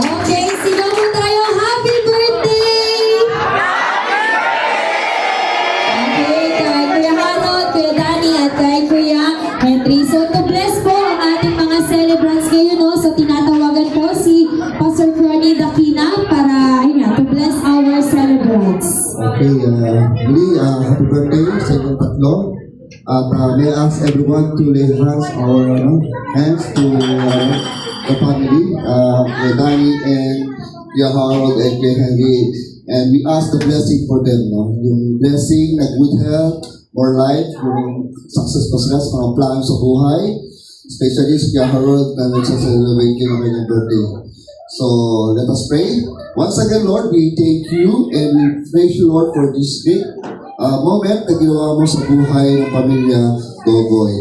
Okay, sigaw mo tayo. Happy birthday! Okay, kay Kuya Harold, Kuya Danny, at kay Kuya Henry. So, to bless po ang ating mga celebrants ngayon, no? So, tinatawagan po si Pastor Crony Dakina para, ayun nga, to bless our celebrants. Okay, muli, happy birthday sa inyong tatlo. At may I ask everyone to lay hands to the family, Kuya Danny and Kuya Harold and Kuya Henry. And we ask the blessing for them, no? Yung blessing na good health, more life, yung success pa sila sa mga plano sa buhay. Especially si Kuya Harold na nagsasalabayin din ang kanyang birthday. So, let us pray. Once again, Lord, we thank you and we praise you, Lord, for this great moment na ginawa mo sa buhay ng pamilya Dogoy.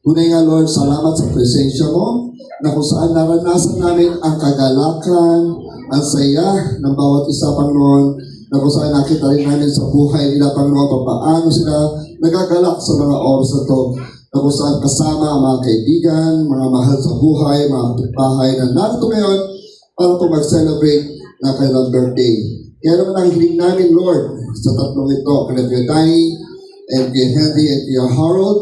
Tunay nga, Lord, salamat sa presensya mo na kung saan naranasan namin ang kagalakan, ang saya ng bawat isa, Panginoon, na kung saan nakita rin namin sa buhay nila, Panginoon, paano sila nagagalak sa mga oras na ito, na kung saan kasama ang mga kaibigan, mga mahal sa buhay, mga kapitbahay na narito ngayon para po mag-celebrate na kailang birthday. Kaya naman ang hiling namin, Lord, sa tatlong ito, kaya Kuya Danny, and Kuya Henry, and Kuya Harold,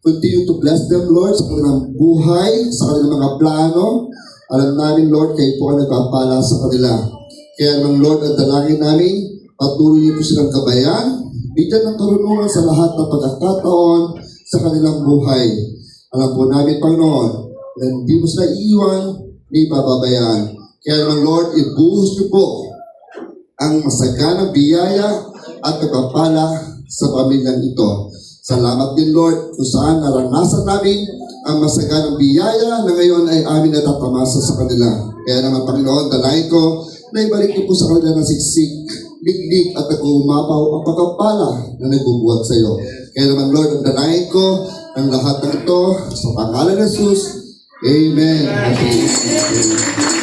continue to bless them, Lord, sa kanilang buhay, sa kanilang mga plano. Alam namin, Lord, kayo po ang nagpapala sa kanila. Kaya naman, Lord, ang dalangin namin, patuloy niyo po silang kabayan, bigyan ng karunungan sa lahat ng pagkakataon sa kanilang buhay. Alam po namin, Panginoon, na hindi mo sila iiwan, hindi pababayaan. Kaya naman, Lord, ibuhos niyo po ang masaganang biyaya at pagpapala sa pamilyang ito. Salamat din, Lord, kung saan naranasan namin ang masaganang biyaya na ngayon ay amin natatamasa sa kanila. Kaya naman, Panginoon, dalangin ko na ibalik niyo po sa kanila ng siksik, liglig at nag-uumapaw ang pagpapala na nagbubuhat sa iyo. Kaya naman, Lord, ang dalangin ko ang lahat ng ito sa pangalan ng Jesus. Amen. Amen.